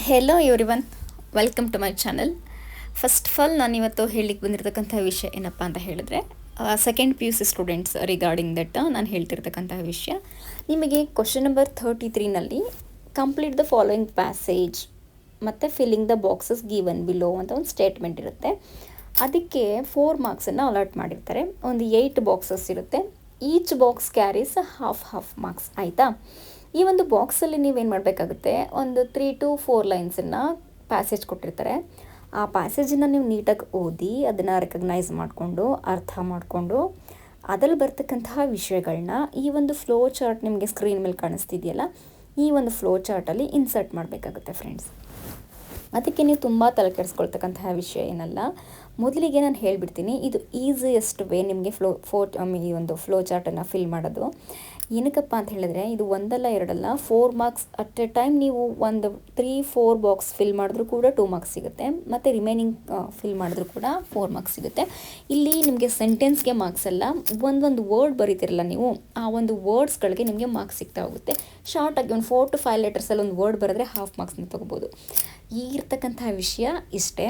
Hello everyone, welcome to my channel. First of all ನಾನು ಇವತ್ತು ಹೇಳಲಿಕ್ಕೆ ಬಂದಿರತಕ್ಕಂಥ ವಿಷಯ ಏನಪ್ಪ ಅಂತ ಹೇಳಿದ್ರೆ second P U C students regarding that ನಾನು ಹೇಳ್ತಿರ್ತಕ್ಕಂಥ ವಿಷಯ. ನಿಮಗೆ ಕ್ವಶನ್ ನಂಬರ್ 33ನಲ್ಲಿ ಕಂಪ್ಲೀಟ್ ದ ಫಾಲೋಯಿಂಗ್ ಪ್ಯಾಸೇಜ್ ಮತ್ತು filling the boxes given below ಅಂತ ಒಂದು ಸ್ಟೇಟ್ಮೆಂಟ್ ಇರುತ್ತೆ. ಅದಕ್ಕೆ 4 ಮಾರ್ಕ್ಸನ್ನು ಅಲಾಟ್ ಮಾಡಿರ್ತಾರೆ. ಒಂದು 8 ಬಾಕ್ಸಸ್ ಇರುತ್ತೆ. Each box carries half marks. ಆಯಿತಾ? ಈ ಒಂದು ಬಾಕ್ಸಲ್ಲಿ ನೀವೇನು ಮಾಡಬೇಕಾಗುತ್ತೆ, ಒಂದು 3 to 4 ಲೈನ್ಸನ್ನು ಪ್ಯಾಸೇಜ್ ಕೊಟ್ಟಿರ್ತಾರೆ. ಆ ಪ್ಯಾಸೇಜನ್ನು ನೀವು ನೀಟಾಗಿ ಓದಿ ಅದನ್ನು ರೆಕಗ್ನೈಸ್ ಮಾಡಿಕೊಂಡು ಅರ್ಥ ಮಾಡಿಕೊಂಡು ಅದರಲ್ಲಿ ಬರ್ತಕ್ಕಂತಹ ವಿಷಯಗಳನ್ನ ಈ ಒಂದು ಫ್ಲೋ ಚಾರ್ಟ್ ನಿಮಗೆ ಸ್ಕ್ರೀನ್ ಮೇಲೆ ಕಾಣಿಸ್ತಿದೆಯಲ್ಲ, ಈ ಒಂದು ಫ್ಲೋ ಚಾರ್ಟಲ್ಲಿ ಇನ್ಸರ್ಟ್ ಮಾಡಬೇಕಾಗುತ್ತೆ ಫ್ರೆಂಡ್ಸ್. ಅದಕ್ಕೆ ನೀವು ತುಂಬ ತಲೆ ಕೆಡಿಸ್ಕೊಳ್ತಕ್ಕಂತಹ ವಿಷಯ ಏನಲ್ಲ. ಮೊದಲಿಗೆ ನಾನು ಹೇಳಿಬಿಡ್ತೀನಿ, ಇದು ಈಸಿಯೆಸ್ಟ್ ವೇ ನಿಮಗೆ ಈ ಒಂದು ಫ್ಲೋ ಚಾರ್ಟನ್ನು ಫಿಲ್ ಮಾಡೋದು. ಏನಕ್ಕಪ್ಪ ಅಂತ ಹೇಳಿದ್ರೆ, ಇದು ಒಂದಲ್ಲ ಎರಡಲ್ಲ 4 ಮಾರ್ಕ್ಸ್ ಅಟ್ ಎ ಟೈಮ್. ನೀವು ಒಂದು 3-4 ಬಾಕ್ಸ್ ಫಿಲ್ ಮಾಡಿದ್ರೂ ಕೂಡ 2 ಮಾರ್ಕ್ಸ್ ಸಿಗುತ್ತೆ, ಮತ್ತು ರಿಮೈನಿಂಗ್ ಫಿಲ್ ಮಾಡಿದ್ರೂ ಕೂಡ 4 ಮಾರ್ಕ್ಸ್ ಸಿಗುತ್ತೆ. ಇಲ್ಲಿ ನಿಮಗೆ ಸೆಂಟೆನ್ಸ್ಗೆ ಮಾರ್ಕ್ಸ್ ಅಲ್ಲ, ಒಂದೊಂದು ವರ್ಡ್ ಬರೀತಿರಲ್ಲ ನೀವು, ಆ ಒಂದು ವರ್ಡ್ಸ್ಗಳಿಗೆ ನಿಮಗೆ ಮಾರ್ಕ್ಸ್ ಸಿಗ್ತಾ ಹೋಗುತ್ತೆ. ಶಾರ್ಟಾಗಿ ಒಂದು 4 to 5 ಲೆಟರ್ಸಲ್ಲಿ ಒಂದು ವರ್ಡ್ ಬರೆದ್ರೆ ಹಾಫ್ ಮಾರ್ಕ್ಸ್ನ ತೊಗೋಬೋದು. ಈಗಿರ್ತಕ್ಕಂಥ ವಿಷಯ ಇಷ್ಟೇ.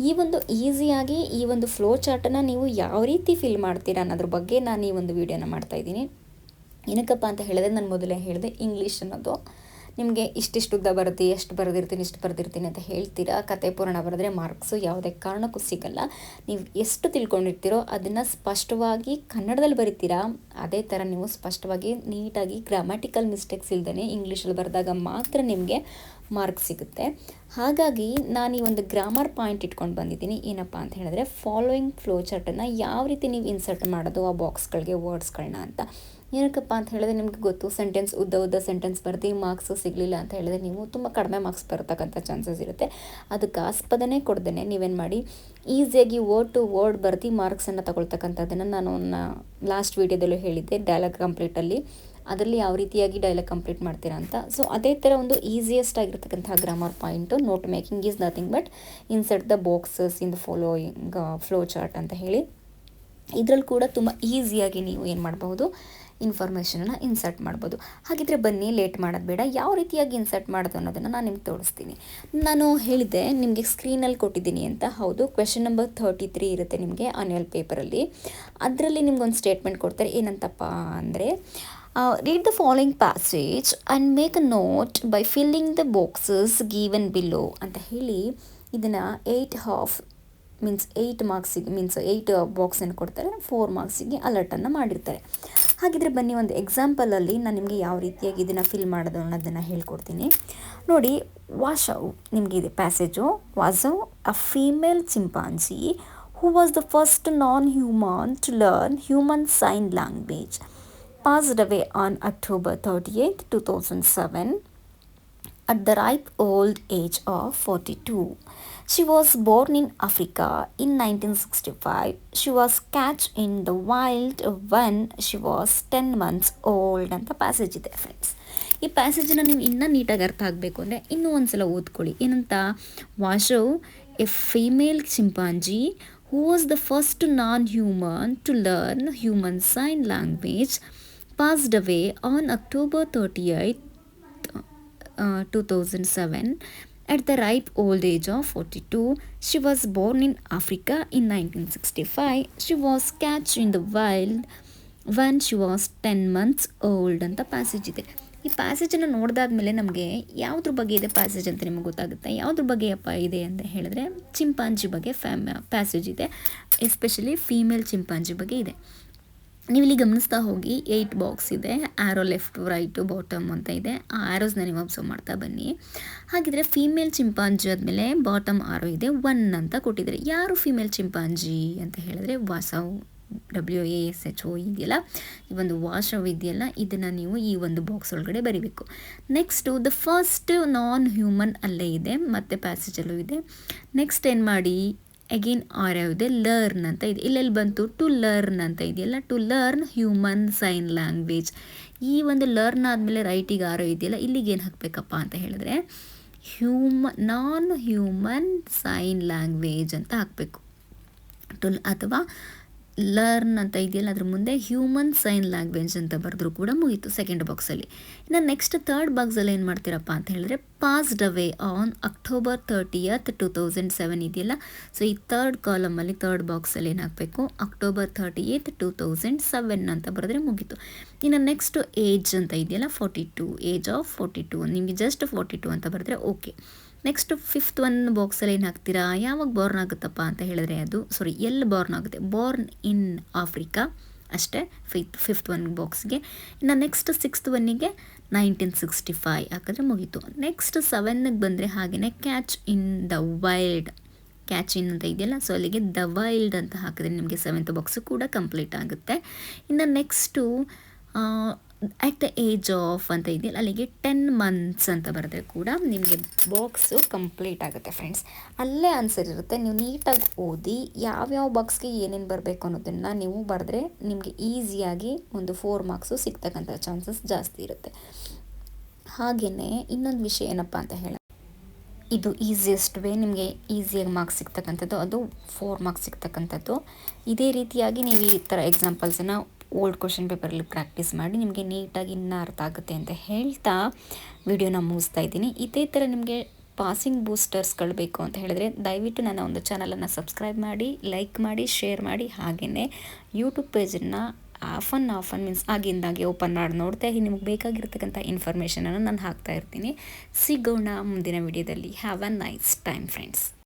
ಈ ಒಂದು ಈಸಿಯಾಗಿ ಈ ಒಂದು ಫ್ಲೋ ಚಾರ್ಟನ್ನು ನೀವು ಯಾವ ರೀತಿ ಫಿಲ್ ಮಾಡ್ತೀರಾ ಅನ್ನೋದ್ರ ಬಗ್ಗೆ ನಾನು ಈ ಒಂದು ವಿಡಿಯೋನ ಮಾಡ್ತಾಯಿದ್ದೀನಿ. ಏನಕ್ಕಪ್ಪ ಅಂತ ಹೇಳಿದ್ರೆ, ನಾನು ಮೊದಲೇ ಹೇಳಿದೆ, ಇಂಗ್ಲೀಷ್ ಅನ್ನೋದು ನಿಮಗೆ ಇಷ್ಟಿಷ್ಟು ಉದ್ದ ಬರುತ್ತೆ, ಎಷ್ಟು ಬರೆದಿರ್ತೀನಿ ಅಂತ ಹೇಳ್ತೀರಾ. ಕತೆ ಪುರಾಣ ಬರೆದ್ರೆ ಮಾರ್ಕ್ಸು ಯಾವುದೇ ಕಾರಣಕ್ಕೂ ಸಿಗಲ್ಲ. ನೀವು ಎಷ್ಟು ತಿಳ್ಕೊಂಡಿರ್ತೀರೋ ಅದನ್ನು ಸ್ಪಷ್ಟವಾಗಿ ಕನ್ನಡದಲ್ಲಿ ಬರಿತೀರಾ, ಅದೇ ಥರ ನೀವು ಸ್ಪಷ್ಟವಾಗಿ ನೀಟಾಗಿ ಗ್ರಾಮ್ಯಾಟಿಕಲ್ ಮಿಸ್ಟೇಕ್ಸ್ ಇಲ್ದೇ ಇಂಗ್ಲೀಷಲ್ಲಿ ಬರೆದಾಗ ಮಾತ್ರ ನಿಮಗೆ ಮಾರ್ಕ್ಸ್ ಸಿಗುತ್ತೆ. ಹಾಗಾಗಿ ನಾನು ಈ ಒಂದು ಗ್ರಾಮರ್ ಪಾಯಿಂಟ್ ಇಟ್ಕೊಂಡು ಬಂದಿದ್ದೀನಿ. ಏನಪ್ಪ ಅಂತ ಹೇಳಿದ್ರೆ, ಫಾಲೋಯಿಂಗ್ ಫ್ಲೋ ಚಾರ್ಟನ್ನು ಯಾವ ರೀತಿ ನೀವು ಇನ್ಸರ್ಟ್ ಮಾಡೋದು ಆ ಬಾಕ್ಸ್ಗಳಿಗೆ ವರ್ಡ್ಸ್ಗಳನ್ನ ಅಂತ. ಏನಕ್ಕಪ್ಪ ಅಂತ ಹೇಳಿದ್ರೆ, ನಿಮಗೆ ಗೊತ್ತು, ಉದ್ದ ಸೆಂಟೆನ್ಸ್ ಬರ್ದು ಮಾರ್ಕ್ಸು ಸಿಗಲಿಲ್ಲ ಅಂತ ಹೇಳಿದ್ರೆ ನೀವು ತುಂಬ ಕಡಿಮೆ ಮಾರ್ಕ್ಸ್ ಬರ್ತಕ್ಕಂಥ ಚಾನ್ಸಸ್ ಇರುತ್ತೆ. ಅದಕ್ಕೆ ಆಸ್ಪದನೇ ಕೊಡ್ದೇ ನೀವೇನು ಮಾಡಿ, ಈಸಿಯಾಗಿ ವರ್ಡ್ ಟು ವರ್ಡ್ ಬರ್ದು ಮಾರ್ಕ್ಸನ್ನು ತಗೊಳ್ತಕ್ಕಂಥದ್ದನ್ನು ನಾನು ಲಾಸ್ಟ್ ವೀಡಿಯೋದಲ್ಲೂ ಹೇಳಿದ್ದೆ, ಡೈಲಾಗ್ ಕಂಪ್ಲೀಟಲ್ಲಿ. ಅದರಲ್ಲಿ ಯಾವ ರೀತಿಯಾಗಿ ಡೈಲಾಗ್ ಕಂಪ್ಲೀಟ್ ಮಾಡ್ತೀರಾ ಅಂತ. ಸೊ ಅದೇ ಥರ ಒಂದು ಈಸಿಯೆಸ್ಟ್ ಆಗಿರ್ತಕ್ಕಂಥ grammar point, note making is nothing but insert the boxes in the following flow chart ಅಂತ ಹೇಳಿ. ಇದರಲ್ಲಿ ಕೂಡ ತುಂಬ ಈಸಿಯಾಗಿ ನೀವು ಏನು ಮಾಡಬಹುದು, ಇನ್ಫಾರ್ಮೇಷನನ್ನು ಇನ್ಸರ್ಟ್ ಮಾಡ್ಬೋದು. ಹಾಗಿದ್ರೆ ಬನ್ನಿ, ಲೇಟ್ ಮಾಡೋದು ಬೇಡ, ಯಾವ ರೀತಿಯಾಗಿ ಇನ್ಸರ್ಟ್ ಮಾಡೋದು ಅನ್ನೋದನ್ನು ನಾನು ನಿಮ್ಗೆ ತೋರಿಸ್ತೀನಿ. ನಾನು ಹೇಳಿದ್ದೆ ನಿಮಗೆ ಸ್ಕ್ರೀನಲ್ಲಿ ಕೊಟ್ಟಿದ್ದೀನಿ ಅಂತ. ಹೌದು, ಕ್ವೆಶನ್ ನಂಬರ್ 33 ಇರುತ್ತೆ ನಿಮಗೆ ಆನ್ಯುವಲ್ ಪೇಪರಲ್ಲಿ. ಅದರಲ್ಲಿ ನಿಮ್ಗೊಂದು ಸ್ಟೇಟ್ಮೆಂಟ್ ಕೊಡ್ತಾರೆ. ಏನಂತಪ್ಪ ಅಂದರೆ, read the following passage and make a note by filling the boxes given below ಅಂತ ಹೇಳಿ ಇದನ್ನು 8 ಮಾರ್ಕ್ಸಿಗೆ 8 ಬಾಕ್ಸನ್ನು ಕೊಡ್ತಾರೆ. 4 ಮಾರ್ಕ್ಸಿಗೆ ಅಲರ್ಟನ್ನು ಮಾಡಿರ್ತಾರೆ. ಹಾಗಿದ್ರೆ ಬನ್ನಿ, ಒಂದು ಎಕ್ಸಾಂಪಲಲ್ಲಿ ನಾನು ನಿಮಗೆ ಯಾವ ರೀತಿಯಾಗಿ ಇದನ್ನು ಫಿಲ್ ಮಾಡೋದು ಅನ್ನೋದನ್ನು ಹೇಳ್ಕೊಡ್ತೀನಿ. ನೋಡಿ, ವಾಸವ್ ನಿಮಗೆ ಇದೆ passage. Washoe a female chimpanzee who was the first non-human to learn human sign language passed away on October 38, 2007 at the ripe old age of 42. She was born in Africa in 1965. She was catched in the wild when she was 10 months old ಅಂತ passage ಇದೆ friends. ಈ ಪ್ಯಾಸೇಜನ್ನು ನೀವು ಇನ್ನೂ ನೀಟಾಗಿ ಅರ್ಥ ಆಗಬೇಕು ಅಂದರೆ ಇನ್ನೂ ಒಂದು ಸಲ ಓದ್ಕೊಳ್ಳಿ. ಏನಂತ, Washoe a female chimpanzee who was the first non-human to learn human sign language passed away on October 38, 2007 at the ripe old age of 42. She was born in Africa in 1965. She was catched in the wild when she was 10 months old ಅಂತ passage ಇದೆ. ಈ ಪ್ಯಾಸೇಜನ್ನು ನೋಡಿದಾದ್ಮೇಲೆ ನಮಗೆ ಯಾವುದ್ರ ಬಗ್ಗೆ ಇದೆ passage ಅಂತ ನಿಮಗೆ ಗೊತ್ತಾಗುತ್ತೆ. ಯಾವುದ್ರ ಬಗ್ಗೆ ಇದೆ ಅಂತ ಹೇಳಿದ್ರೆ, ಚಿಂಪಾಂಜಿ ಬಗ್ಗೆ ಪ್ಯಾಸೇಜ್ ಇದೆ. ಎಸ್ಪೆಷಲಿ ಫೀಮೇಲ್ ಚಿಂಪಾಂಜಿ ಬಗ್ಗೆ ಇದೆ. ನೀವು ಇಲ್ಲಿ ಗಮನಿಸ್ತಾ ಹೋಗಿ, 8 ಬಾಕ್ಸ್ ಇದೆ. ಆ್ಯರೋ ಲೆಫ್ಟ್, ರೈಟು, ಬಾಟಮ್ ಅಂತ ಇದೆ. ಆ ಆ್ಯರೋಸ್ನ ನೀವು ಅಬ್ಸರ್ವ್ ಮಾಡ್ತಾ ಬನ್ನಿ. ಹಾಗಿದ್ರೆ ಫೀಮೇಲ್ ಚಿಂಪಾಂಜಿ ಆದಮೇಲೆ ಬಾಟಮ್ ಆರೋ ಇದೆ, 1 ಅಂತ ಕೊಟ್ಟಿದ್ದಾರೆ. ಯಾರು ಫೀಮೇಲ್ ಚಿಂಪಾಂಜಿ ಅಂತ ಹೇಳಿದ್ರೆ, ವಾಸವ್, WASHO ಇದೆಯಲ್ಲ, ಈ ಒಂದು ವಾಸವ್ ಇದೆಯಲ್ಲ, ಇದನ್ನು ನೀವು ಈ ಒಂದು ಬಾಕ್ಸ್ ಒಳಗಡೆ ಬರೀಬೇಕು. ನೆಕ್ಸ್ಟು ದ ಫಸ್ಟ್ non-human ಅಲ್ಲೇ ಇದೆ, ಮತ್ತು ಪ್ಯಾಸೇಜಲ್ಲೂ ಇದೆ. ನೆಕ್ಸ್ಟ್ ಏನು ಮಾಡಿ, ಅಗೇನ್ ಆರ್ ಇದೆ, ಲರ್ನ್ ಅಂತ ಇದೆ. ಇಲ್ಲೆಲ್ಲಿ ಬಂತು, ಟು ಲರ್ನ್ ಅಂತ ಇದೆಯಲ್ಲ, to learn human sign language. ಈ ಒಂದು ಲರ್ನ್ ಆದಮೇಲೆ ರೈಟಿಗೆ ಆರೋ ಇದೆಯಲ್ಲ, ಇಲ್ಲಿಗೆ ಏನು ಹಾಕಬೇಕಪ್ಪ ಅಂತ ಹೇಳಿದ್ರೆ, non-human ಸೈನ್ ಲ್ಯಾಂಗ್ವೇಜ್ ಅಂತ ಹಾಕಬೇಕು. ಅಥವಾ ಲರ್ನ್ ಅಂತ ಇದೆಯಲ್ಲ, ಅದ್ರ ಮುಂದೆ ಹ್ಯೂಮನ್ ಸೈನ್ ಲ್ಯಾಂಗ್ವೇಜ್ ಅಂತ ಬರೆದ್ರೂ ಕೂಡ ಮುಗೀತು ಸೆಕೆಂಡ್ ಬಾಕ್ಸಲ್ಲಿ. ಇನ್ನು ನೆಕ್ಸ್ಟ್ ಥರ್ಡ್ ಬಾಕ್ಸಲ್ಲಿ ಏನು ಮಾಡ್ತೀರಪ್ಪ ಅಂತ ಹೇಳಿದ್ರೆ, passed away on October 30th 2007 ಇದೆಯಲ್ಲ. ಸೊ ಈ ಥರ್ಡ್ ಕಾಲಮಲ್ಲಿ ಥರ್ಡ್ ಬಾಕ್ಸಲ್ಲಿ ಏನು ಹಾಕಬೇಕು, October 30th 2007 ಅಂತ ಬರೆದ್ರೆ ಮುಗೀತು. ಇನ್ನು ನೆಕ್ಸ್ಟ್ ಏಜ್ ಅಂತ ಇದೆಯಲ್ಲ 42, ಏಜ್ ಆಫ್ 42, ನಿಮಗೆ ಜಸ್ಟ್ 42 ಅಂತ ಬರೆದ್ರೆ ಓಕೆ. ನೆಕ್ಸ್ಟ್ ಫಿಫ್ತ್ ಒನ್ ಬಾಕ್ಸಲ್ಲಿ ಏನು ಹಾಕ್ತೀರಾ, ಯಾವಾಗ ಬಾರ್ನ್ ಆಗುತ್ತಪ್ಪ ಅಂತ ಹೇಳಿದ್ರೆ ಅದು ಎಲ್ಲಿ ಬಾರ್ನ್ ಆಗುತ್ತೆ, ಬಾರ್ನ್ ಇನ್ ಆಫ್ರಿಕಾ ಅಷ್ಟೇ ಫಿಫ್ತ್ ಒನ್ ಬಾಕ್ಸ್ಗೆ. ಇನ್ನು ನೆಕ್ಸ್ಟ್ ಸಿಕ್ಸ್ತ್ ಒನ್ನಿಗೆ 1965 ಹಾಕಿದ್ರೆ ಮುಗೀತು. ನೆಕ್ಸ್ಟ್ 7ಗೆ ಬಂದರೆ ಹಾಗೆಯೇ catch in the wild, catch in ಅಂತ ಇದೆಯಲ್ಲ, ಸೊ ಅಲ್ಲಿಗೆ ದ ವೈಲ್ಡ್ ಅಂತ ಹಾಕಿದ್ರೆ ನಿಮಗೆ 7th ಬಾಕ್ಸು ಕೂಡ ಕಂಪ್ಲೀಟ್ ಆಗುತ್ತೆ. ಇನ್ನು next at the age of ಅಂತ ಇದೆಯಲ್ಲ, ಅಲ್ಲಿಗೆ 10 months ಅಂತ ಬರೆದ್ರೆ ಕೂಡ ನಿಮಗೆ ಬಾಕ್ಸು ಕಂಪ್ಲೀಟ್ ಆಗುತ್ತೆ ಫ್ರೆಂಡ್ಸ್. ಅಲ್ಲೇ ಆನ್ಸರ್ ಇರುತ್ತೆ, ನೀವು ನೀಟಾಗಿ ಓದಿ ಯಾವ್ಯಾವ ಬಾಕ್ಸ್ಗೆ ಏನೇನು ಬರಬೇಕು ಅನ್ನೋದನ್ನು ನೀವು ಬರೆದ್ರೆ ನಿಮಗೆ ಈಸಿಯಾಗಿ ಒಂದು 4 ಮಾರ್ಕ್ಸು ಸಿಗ್ತಕ್ಕಂಥ ಚಾನ್ಸಸ್ ಜಾಸ್ತಿ ಇರುತ್ತೆ. ಹಾಗೆಯೇ ಇನ್ನೊಂದು ವಿಷಯ ಏನಪ್ಪ ಅಂತ ಹೇಳಿ, ಇದು ಈಸಿಯೆಸ್ಟ್ ವೇ ನಿಮಗೆ ಈಸಿಯಾಗಿ ಮಾರ್ಕ್ಸ್ ಸಿಗ್ತಕ್ಕಂಥದ್ದು, ಅದು 4 ಮಾರ್ಕ್ಸ್ ಸಿಗ್ತಕ್ಕಂಥದ್ದು. ಇದೇ ರೀತಿಯಾಗಿ ನೀವು ಈ ಥರ ಎಕ್ಸಾಂಪಲ್ಸನ್ನು ಓಲ್ಡ್ ಕ್ವಶನ್ ಪೇಪರಲ್ಲಿ ಪ್ರಾಕ್ಟೀಸ್ ಮಾಡಿ ನಿಮಗೆ ನೀಟಾಗಿ ಇನ್ನೂ ಅರ್ಥ ಆಗುತ್ತೆ ಅಂತ ಹೇಳ್ತಾ ವಿಡಿಯೋನ ಮುಗಿಸ್ತಾ ಇದ್ದೀನಿ. ಇದೇ ಥರ ನಿಮಗೆ ಪಾಸಿಂಗ್ ಬೂಸ್ಟರ್ಸ್ಗಳು ಬೇಕು ಅಂತ ಹೇಳಿದ್ರೆ ದಯವಿಟ್ಟು ನನ್ನ ಒಂದು ಚಾನಲನ್ನು ಸಬ್ಸ್ಕ್ರೈಬ್ ಮಾಡಿ, ಲೈಕ್ ಮಾಡಿ, ಶೇರ್ ಮಾಡಿ. ಹಾಗೆಯೇ ಯೂಟ್ಯೂಬ್ ಪೇಜನ್ನು ಆಫ್ ಮೀನ್ಸ್ ಆಗಿಂದಾಗೆ ಓಪನ್ ಮಾಡಿ ನೋಡ್ತಾ ನಿಮಗೆ ಬೇಕಾಗಿರ್ತಕ್ಕಂಥ ಇನ್ಫಾರ್ಮೇಷನನ್ನು ನಾನು ಹಾಕ್ತಾ ಇರ್ತೀನಿ. ಸಿಗೋಣ ಮುಂದಿನ ವಿಡಿಯೋದಲ್ಲಿ. Have a nice time friends.